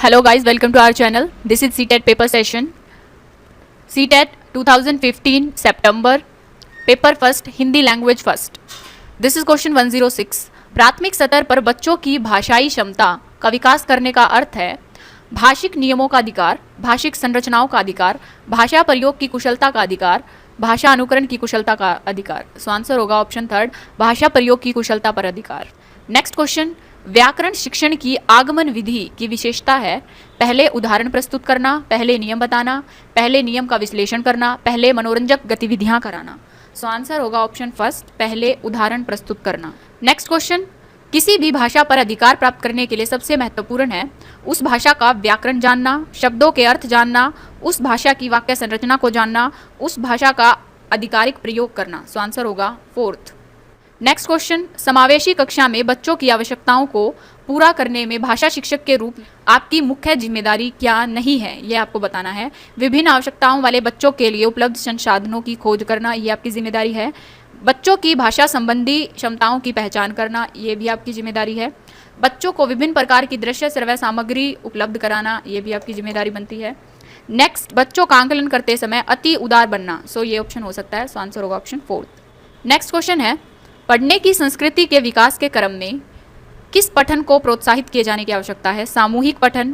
Hello guys, welcome to our channel. This is CTET paper session. CTET 2015 September. Paper first, Hindi language first. This is question 106. प्राथमिक स्तर पर बच्चों की भाषाई क्षमता का विकास करने का अर्थ है भाषिक नियमों का अधिकार, भाषिक संरचनाओं का अधिकार, भाषा प्रयोग की कुशलता का अधिकार, भाषा अनुकरण की कुशलता का अधिकार. सो आंसर होगा ऑप्शन थर्ड, भाषा प्रयोग की कुशलता पर अधिकार. नेक्स्ट क्वेश्चन, व्याकरण शिक्षण की आगमन विधि की विशेषता है पहले उदाहरण प्रस्तुत करना, पहले नियम बताना, पहले नियम का विश्लेषण करना, पहले मनोरंजक गतिविधियां कराना. सो आंसर होगा ऑप्शन फर्स्ट, पहले उदाहरण प्रस्तुत करना. नेक्स्ट क्वेश्चन, किसी भी भाषा पर अधिकार प्राप्त करने के लिए सबसे महत्वपूर्ण है उस भाषा का व्याकरण जानना, शब्दों के अर्थ जानना, उस भाषा की वाक्य संरचना को जानना, उस भाषा का आधिकारिक प्रयोग करना. सो आंसर होगा फोर्थ. नेक्स्ट क्वेश्चन, समावेशी कक्षा में बच्चों की आवश्यकताओं को पूरा करने में भाषा शिक्षक के रूप आपकी मुख्य जिम्मेदारी क्या नहीं है, यह आपको बताना है. विभिन्न आवश्यकताओं वाले बच्चों के लिए उपलब्ध संसाधनों की खोज करना, ये आपकी जिम्मेदारी है. बच्चों की भाषा संबंधी क्षमताओं की पहचान करना, ये भी आपकी जिम्मेदारी है. बच्चों को विभिन्न प्रकार की दृश्य श्रव्य सामग्री उपलब्ध कराना, ये भी आपकी जिम्मेदारी बनती है. नेक्स्ट, बच्चों का आंकलन करते समय अति उदार बनना. सो ये ऑप्शन हो सकता है. सो आंसर होगा ऑप्शन फोर्थ. नेक्स्ट क्वेश्चन है, पढ़ने की संस्कृति के विकास के क्रम में किस पठन को प्रोत्साहित किए जाने की आवश्यकता है? सामूहिक पठन,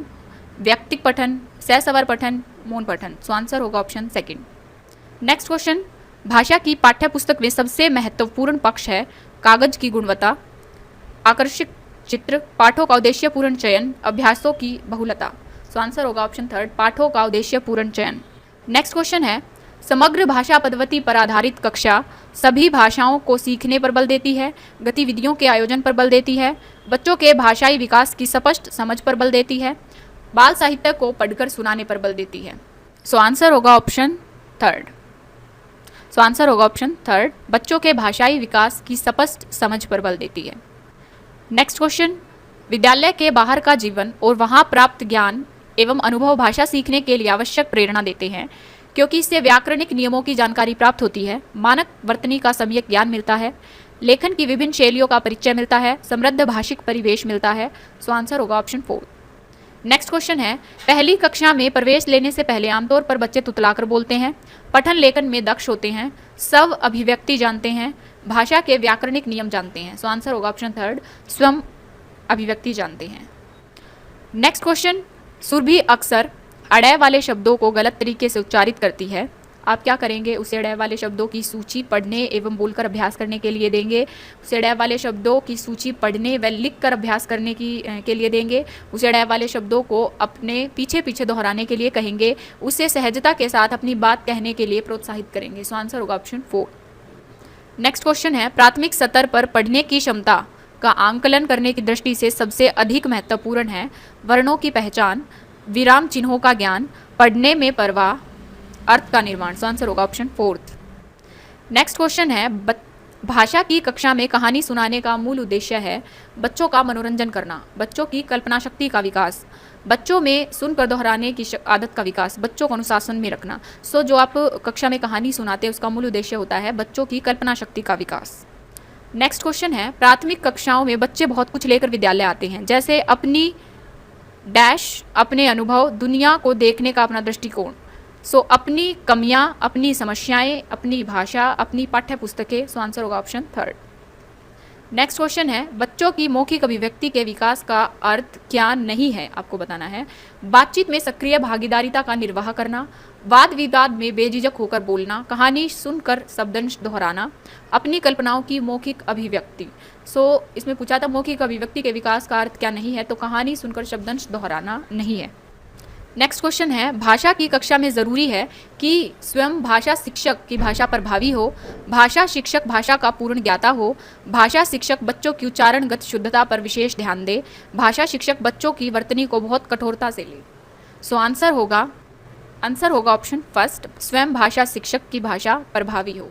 व्यक्तिक पठन, सहसवर पठन, मौन पठन. सो आंसर होगा ऑप्शन सेकंड. नेक्स्ट क्वेश्चन, भाषा की पाठ्य पुस्तक में सबसे महत्वपूर्ण पक्ष है कागज की गुणवत्ता, आकर्षक चित्र, पाठों का उद्देश्यपूर्ण चयन, अभ्यासों की बहुलता. सो आंसर होगा ऑप्शन थर्ड, पाठों का उद्देश्यपूर्ण चयन. नेक्स्ट क्वेश्चन है, समग्र भाषा पद्धति पर आधारित कक्षा सभी भाषाओं को सीखने पर बल देती है, गतिविधियों के आयोजन पर बल देती है, बच्चों के भाषाई विकास की स्पष्ट समझ पर बल देती है, बाल साहित्य को पढ़कर सुनाने पर बल देती है. सो आंसर होगा ऑप्शन थर्ड. सो आंसर होगा ऑप्शन थर्ड, बच्चों के भाषाई विकास की स्पष्ट समझ पर बल देती है. नेक्स्ट क्वेश्चन, विद्यालय के बाहर का जीवन और वहाँ प्राप्त ज्ञान एवं अनुभव भाषा सीखने के लिए आवश्यक प्रेरणा देते हैं क्योंकि इससे व्याकरणिक नियमों की जानकारी प्राप्त होती है, मानक वर्तनी का सम्यक ज्ञान मिलता है, लेखन की विभिन्न शैलियों का परिचय मिलता है, समृद्ध भाषिक परिवेश मिलता है. सो आंसर होगा ऑप्शन फोर्थ. नेक्स्ट क्वेश्चन है, पहली कक्षा में प्रवेश लेने से पहले आमतौर पर बच्चे तुतलाकर बोलते हैं, पठन लेखन में दक्ष होते हैं, स्व अभिव्यक्ति जानते हैं, भाषा के व्याकरणिक नियम जानते हैं. सो आंसर होगा ऑप्शन थर्ड, स्वयं अभिव्यक्ति जानते हैं. नेक्स्ट क्वेश्चन, सुरभि अक्सर अड़य वाले शब्दों को गलत तरीके से उच्चारित करती है. आप क्या करेंगे? उसे अड़य वाले शब्दों की सूची पढ़ने एवं बोलकर अभ्यास करने के लिए देंगे. उसे अड़य वाले शब्दों की सूची पढ़ने व लिख कर अभ्यास करने के लिए देंगे. उसे अड़य वाले शब्दों को अपने पीछे पीछे दोहराने के लिए कहेंगे. उसे सहजता के साथ अपनी बात कहने के लिए प्रोत्साहित करेंगे. सो आंसर होगा ऑप्शन फोर. नेक्स्ट क्वेश्चन है, प्राथमिक स्तर पर पढ़ने की क्षमता का आंकलन करने की दृष्टि से सबसे अधिक महत्वपूर्ण है वर्णों की पहचान, विराम चिन्हों का ज्ञान, पढ़ने में परवाह, अर्थ का निर्माण. सो आंसर होगा ऑप्शन फोर्थ. नेक्स्ट क्वेश्चन है, भाषा की कक्षा में कहानी सुनाने का मूल उद्देश्य है बच्चों का मनोरंजन करना, बच्चों की कल्पना शक्ति का विकास, बच्चों में सुनकर दोहराने की आदत का विकास, बच्चों को अनुशासन में रखना. सो जो आप कक्षा में कहानी सुनाते हैं उसका मूल उद्देश्य होता है बच्चों की कल्पना शक्ति का विकास. नेक्स्ट क्वेश्चन है, प्राथमिक कक्षाओं में बच्चे बहुत कुछ लेकर विद्यालय आते हैं, जैसे अपनी डैश, अपने अनुभव, दुनिया को देखने का अपना दृष्टिकोण. सो अपनी कमियां, अपनी समस्याएं, अपनी भाषा, अपनी पाठ्य पुस्तकें. सो आंसर होगा ऑप्शन थर्ड. नेक्स्ट क्वेश्चन है, बच्चों की मौखिक अभिव्यक्ति के विकास का अर्थ क्या नहीं है, आपको बताना है. बातचीत में सक्रिय भागीदारिता का निर्वाह करना, वाद विवाद में बेझिझक होकर बोलना, कहानी सुनकर शब्दंश दोहराना, अपनी कल्पनाओं की मौखिक अभिव्यक्ति. सो इसमें पूछा था मौखिक अभिव्यक्ति के विकास का अर्थ क्या नहीं है, तो कहानी सुनकर शब्दंश दोहराना नहीं है. नेक्स्ट क्वेश्चन है, भाषा की कक्षा में ज़रूरी है कि स्वयं भाषा शिक्षक की भाषा प्रभावी हो, भाषा शिक्षक भाषा का पूर्ण ज्ञाता हो, भाषा शिक्षक बच्चों की उच्चारणगत शुद्धता पर विशेष ध्यान दे, भाषा शिक्षक बच्चों की वर्तनी को बहुत कठोरता से ले. सो आंसर होगा ऑप्शन फर्स्ट, स्वयं भाषा शिक्षक की भाषा प्रभावी हो.